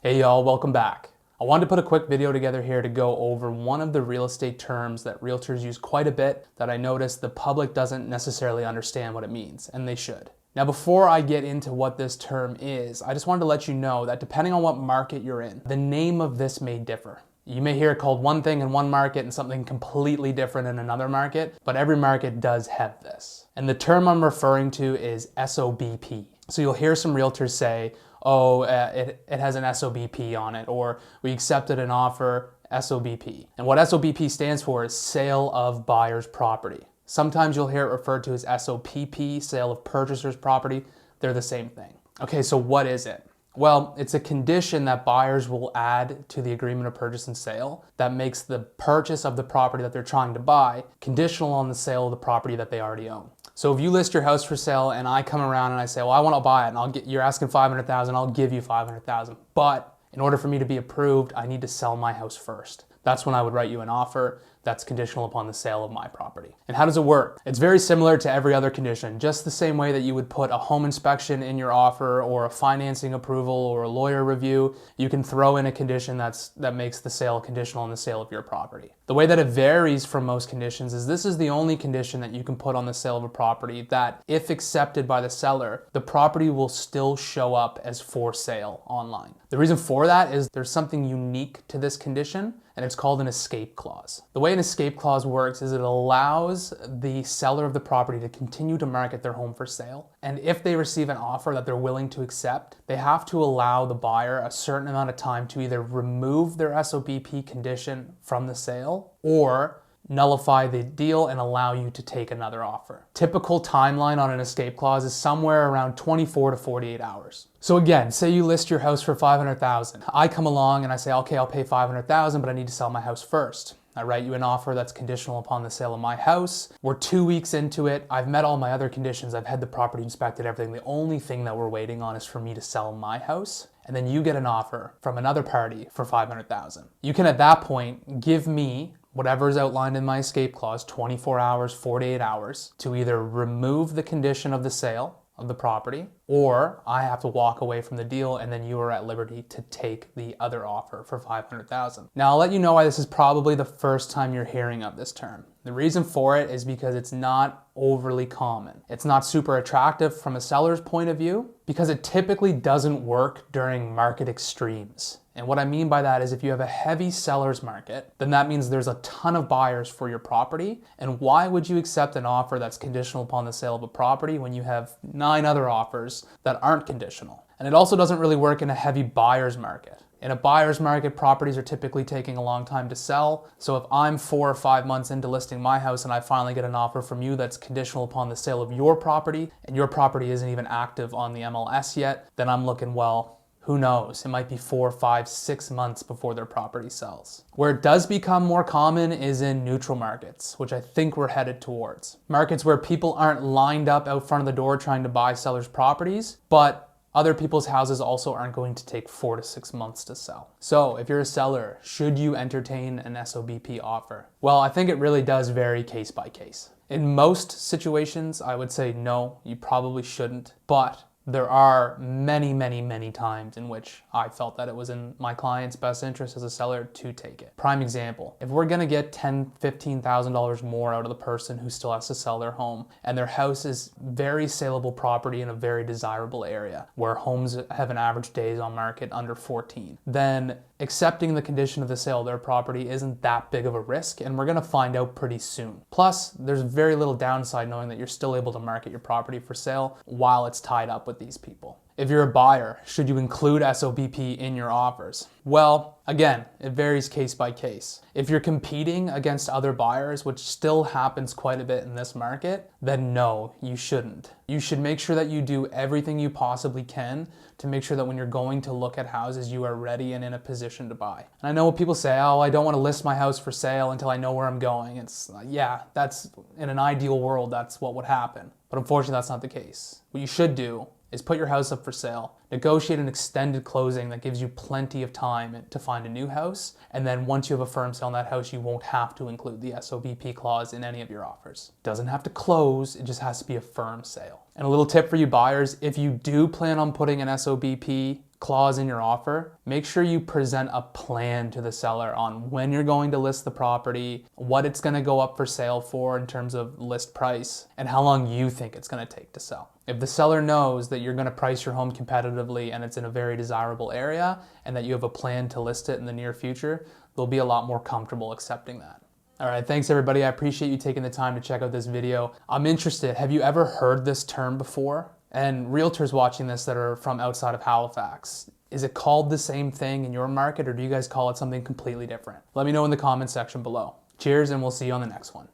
Hey y'all, welcome back. I wanted to put a quick video together here to go over one of the real estate terms that realtors use quite a bit that I noticed the public doesn't necessarily understand what it means, and they should. Now before I get into what this term is, I just wanted to let you know that depending on what market you're in, the name of this may differ. You may hear it called one thing in one market and something completely different in another market, but every market does have this. And the term I'm referring to is SOBP. So you'll hear some realtors say, oh, it has an SOBP on it, or we accepted an offer, SOBP. And what SOBP stands for is sale of buyer's property. Sometimes you'll hear it referred to as SOPP, sale of purchaser's property. They're the same thing. Okay, so what is it? Well, it's a condition that buyers will add to the agreement of purchase and sale that makes the purchase of the property that they're trying to buy conditional on the sale of the property that they already own. So if you list your house for sale and I come around and I say, well, I want to buy it, and you're asking $500,000, I'll give you $500,000. But in order for me to be approved, I need to sell my house first. That's when I would write you an offer that's conditional upon the sale of my property. And how does it work? It's very similar to every other condition, just the same way that you would put a home inspection in your offer or a financing approval or a lawyer review. You can throw in a condition that makes the sale conditional on the sale of your property. The way that it varies from most conditions is this is the only condition that you can put on the sale of a property that, if accepted by the seller, the property will still show up as for sale online. The reason for that is there's something unique to this condition, and it's called an escape clause. The way an escape clause works is it allows the seller of the property to continue to market their home for sale. And if they receive an offer that they're willing to accept, they have to allow the buyer a certain amount of time to either remove their SOBP condition from the sale or nullify the deal and allow you to take another offer. Typical timeline on an escape clause is somewhere around 24 to 48 hours. So again, say you list your house for $500,000. I come along and I say, okay, I'll pay $500,000, but I need to sell my house first. I write you an offer that's conditional upon the sale of my house. We're 2 weeks into it. I've met all my other conditions. I've had the property inspected, everything. The only thing that we're waiting on is for me to sell my house. And then you get an offer from another party for $500,000. You can at that point give me whatever is outlined in my escape clause, 24 hours, 48 hours, to either remove the condition of the sale of the property, or I have to walk away from the deal and then you are at liberty to take the other offer for $500,000. Now I'll let you know why this is probably the first time you're hearing of this term. The reason for it is because it's not overly common. It's not super attractive from a seller's point of view because it typically doesn't work during market extremes. And what I mean by that is if you have a heavy seller's market, then that means there's a ton of buyers for your property. And why would you accept an offer that's conditional upon the sale of a property when you have 9 other offers that aren't conditional? And it also doesn't really work in a heavy buyer's market. In a buyer's market, properties are typically taking a long time to sell. So if I'm 4 or 5 months into listing my house and I finally get an offer from you that's conditional upon the sale of your property, and your property isn't even active on the MLS yet, then I'm looking, well, who knows? It might be 4, 5, 6 months before their property sells. Where it does become more common is in neutral markets, which I think we're headed towards. Markets where people aren't lined up out front of the door trying to buy sellers' properties, but other people's houses also aren't going to take 4 to 6 months to sell. So if you're a seller, should you entertain an SOBP offer? Well, I think it really does vary case by case. In most situations, I would say no, you probably shouldn't, but there are many, many, many times in which I felt that it was in my client's best interest as a seller to take it. Prime example, if we're gonna get $10,000, $15,000 more out of the person who still has to sell their home, and their house is very saleable property in a very desirable area where homes have an average days on market under 14, then accepting the condition of the sale of their property isn't that big of a risk, and we're gonna find out pretty soon. Plus, there's very little downside knowing that you're still able to market your property for sale while it's tied up with these people. If you're a buyer, should you include SOBP in your offers? Well, again, it varies case by case. If you're competing against other buyers, which still happens quite a bit in this market, then no, you shouldn't. You should make sure that you do everything you possibly can to make sure that when you're going to look at houses, you are ready and in a position to buy. And I know what people say, oh, I don't want to list my house for sale until I know where I'm going. It's, yeah, that's in an ideal world, that's what would happen. But unfortunately, that's not the case. What you should do is put your house up for sale, negotiate an extended closing that gives you plenty of time to find a new house, and then once you have a firm sale on that house, you won't have to include the SOBP clause in any of your offers. It doesn't have to close, it just has to be a firm sale. And a little tip for you buyers, if you do plan on putting an SOBP clause in your offer, make sure you present a plan to the seller on when you're going to list the property, what it's going to go up for sale for in terms of list price, and how long you think it's going to take to sell. If the seller knows that you're going to price your home competitively and it's in a very desirable area and that you have a plan to list it in the near future, they'll be a lot more comfortable accepting that. All right, thanks everybody. I appreciate you taking the time to check out this video. I'm interested, have you ever heard this term before? And realtors watching this that are from outside of Halifax, is it called the same thing in your market, or do you guys call it something completely different? Let me know in the comment section below. Cheers, and we'll see you on the next one.